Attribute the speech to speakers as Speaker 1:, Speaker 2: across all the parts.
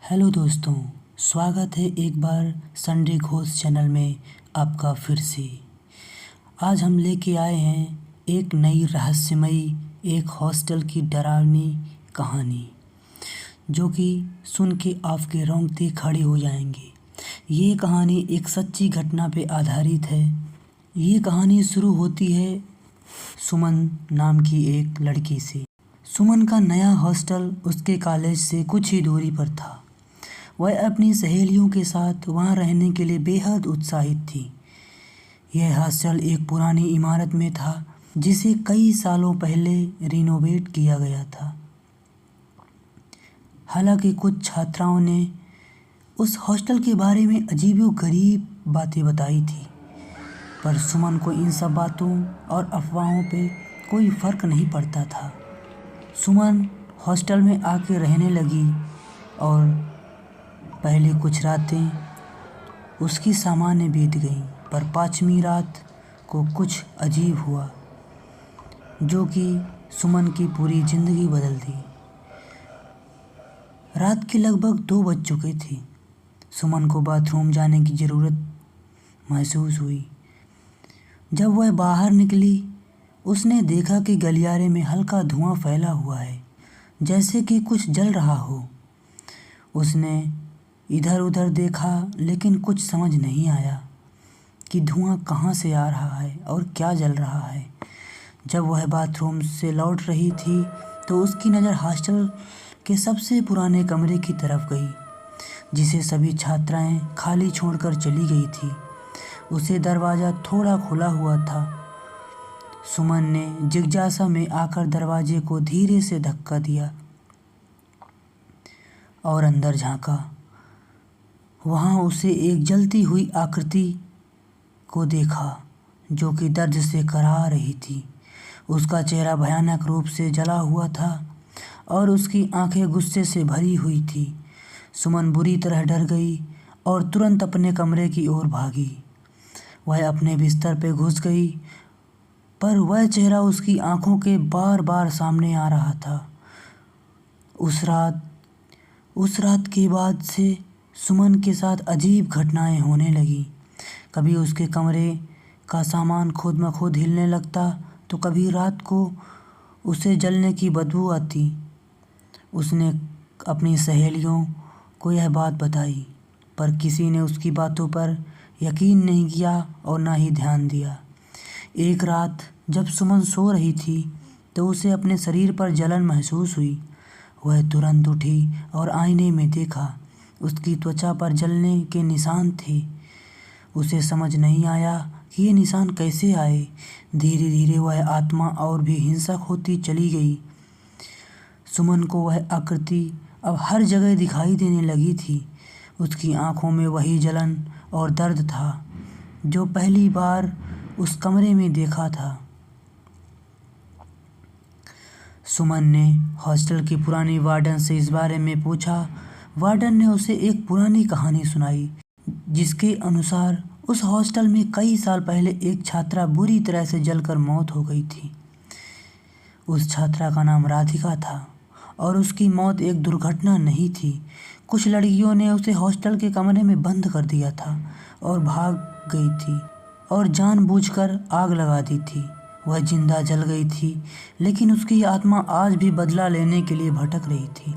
Speaker 1: Hello दोस्तों, स्वागत है एक बार संडे घोष चैनल में आपका फिर से। आज हम लेके आए हैं एक नई रहस्यमयी एक हॉस्टल की डरावनी कहानी, जो कि सुन के आपके रोंगटे खड़े हो जाएंगे। ये कहानी एक सच्ची घटना पे आधारित है। ये कहानी शुरू होती है सुमन नाम की एक लड़की से। सुमन का नया हॉस्टल उसके कॉलेज से कुछ ही दूरी पर था। वह अपनी सहेलियों के साथ वहां रहने के लिए बेहद उत्साहित थी। यह हॉस्टल एक पुरानी इमारत में था, जिसे कई सालों पहले रिनोवेट किया गया था। हालांकि कुछ छात्राओं ने उस हॉस्टल के बारे में अजीबोगरीब बातें बताई थी, पर सुमन को इन सब बातों और अफवाहों पे कोई फर्क नहीं पड़ता था। सुमन हॉस्टल में आके रहने लगी और पहले कुछ रातें उसकी सामान्य बीत गईं, पर 5वीं रात को कुछ अजीब हुआ, जो कि सुमन की पूरी ज़िंदगी बदल दी। रात के लगभग 2 बज चुके थे। सुमन को बाथरूम जाने की ज़रूरत महसूस हुई। जब वह बाहर निकली, उसने देखा कि गलियारे में हल्का धुआं फैला हुआ है, जैसे कि कुछ जल रहा हो। उसने इधर उधर देखा, लेकिन कुछ समझ नहीं आया कि धुआं कहाँ से आ रहा है और क्या जल रहा है। जब वह बाथरूम से लौट रही थी, तो उसकी नज़र हॉस्टल के सबसे पुराने कमरे की तरफ गई, जिसे सभी छात्राएं खाली छोड़कर चली गई थी। उसे दरवाज़ा थोड़ा खुला हुआ था। सुमन ने जिज्ञासा में आकर दरवाजे को धीरे से धक्का दिया और अंदर झांका। वहाँ उसे एक जलती हुई आकृति को देखा, जो कि दर्द से कराह रही थी। उसका चेहरा भयानक रूप से जला हुआ था और उसकी आंखें गुस्से से भरी हुई थी। सुमन बुरी तरह डर गई और तुरंत अपने कमरे की ओर भागी। वह अपने बिस्तर पे घुस गई, पर वह चेहरा उसकी आंखों के बार बार सामने आ रहा था। उस रात के बाद से सुमन के साथ अजीब घटनाएं होने लगी। कभी उसके कमरे का सामान खुद ब खुद हिलने लगता, तो कभी रात को उसे जलने की बदबू आती। उसने अपनी सहेलियों को यह बात बताई, पर किसी ने उसकी बातों पर यकीन नहीं किया और ना ही ध्यान दिया। एक रात जब सुमन सो रही थी, तो उसे अपने शरीर पर जलन महसूस हुई। वह तुरंत उठी और आईने में देखा। उसकी त्वचा पर जलने के निशान थे। उसे समझ नहीं आया कि ये निशान कैसे आए। धीरे धीरे वह आत्मा और भी हिंसक होती चली गई। सुमन को वह आकृति अब हर जगह दिखाई देने लगी थी। उसकी आंखों में वही जलन और दर्द था, जो पहली बार उस कमरे में देखा था। सुमन ने हॉस्टल की पुरानी वार्डन से इस बारे में पूछा। वार्डन ने उसे एक पुरानी कहानी सुनाई, जिसके अनुसार उस हॉस्टल में कई साल पहले एक छात्रा बुरी तरह से जलकर मौत हो गई थी। उस छात्रा का नाम राधिका था और उसकी मौत एक दुर्घटना नहीं थी। कुछ लड़कियों ने उसे हॉस्टल के कमरे में बंद कर दिया था और भाग गई थी और जानबूझकर आग लगा दी थी। वह जिंदा जल गई थी, लेकिन उसकी आत्मा आज भी बदला लेने के लिए भटक रही थी।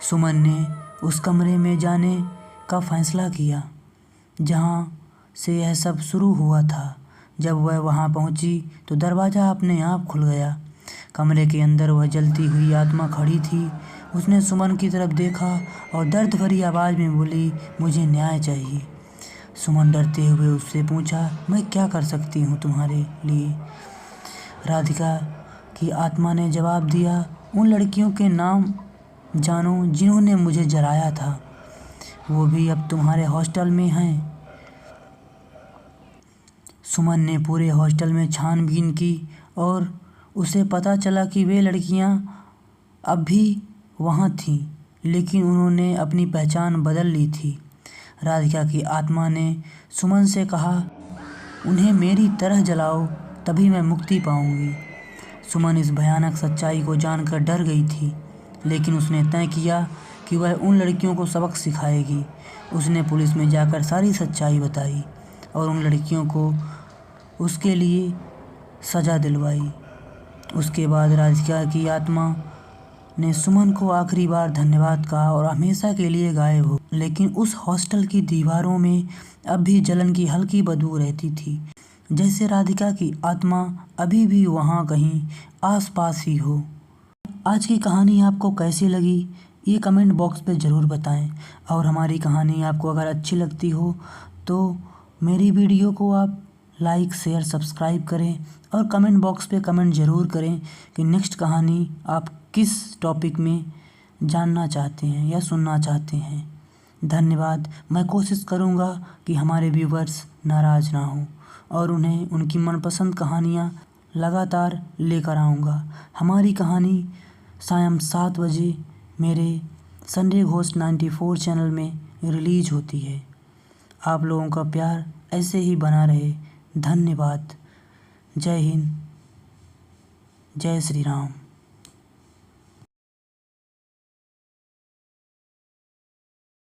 Speaker 1: सुमन ने उस कमरे में जाने का फैसला किया, जहां से यह सब शुरू हुआ था। जब वह वहां पहुंची, तो दरवाज़ा अपने आप खुल गया। कमरे के अंदर वह जलती हुई आत्मा खड़ी थी। उसने सुमन की तरफ देखा और दर्द भरी आवाज़ में बोली, मुझे न्याय चाहिए। सुमन डरते हुए उससे पूछा, मैं क्या कर सकती हूँ तुम्हारे लिए? राधिका की आत्मा ने जवाब दिया, उन लड़कियों के नाम जानो जिन्होंने मुझे जलाया था। वो भी अब तुम्हारे हॉस्टल में हैं। सुमन ने पूरे हॉस्टल में छानबीन की और उसे पता चला कि वे लड़कियां अब भी वहां थीं, लेकिन उन्होंने अपनी पहचान बदल ली थी। राधिका की आत्मा ने सुमन से कहा, उन्हें मेरी तरह जलाओ, तभी मैं मुक्ति पाऊंगी। सुमन इस भयानक सच्चाई को जानकर डर गई थी, लेकिन उसने तय किया कि वह उन लड़कियों को सबक सिखाएगी। उसने पुलिस में जाकर सारी सच्चाई बताई और उन लड़कियों को उसके लिए सज़ा दिलवाई। उसके बाद राधिका की आत्मा ने सुमन को आखिरी बार धन्यवाद कहा और हमेशा के लिए गायब हो। लेकिन उस हॉस्टल की दीवारों में अब भी जलन की हल्की बदबू रहती थी, जैसे राधिका की आत्मा अभी भी वहाँ कहीं आसपास ही हो। आज की कहानी आपको कैसी लगी ये कमेंट बॉक्स पे ज़रूर बताएं और हमारी कहानी आपको अगर अच्छी लगती हो तो मेरी वीडियो को आप लाइक शेयर सब्सक्राइब करें और कमेंट बॉक्स पे कमेंट ज़रूर करें कि नेक्स्ट कहानी आप किस टॉपिक में जानना चाहते हैं या सुनना चाहते हैं। धन्यवाद। मैं कोशिश करूँगा कि हमारे व्यूवर्स नाराज़ ना हों और उन्हें उनकी मनपसंद कहानियाँ लगातार लेकर आऊँगा। हमारी कहानी शाम 7 बजे मेरे संडे घोस्ट 94 चैनल में रिलीज होती है। आप लोगों का प्यार ऐसे ही बना रहे। धन्यवाद। जय हिंद, जय श्री राम।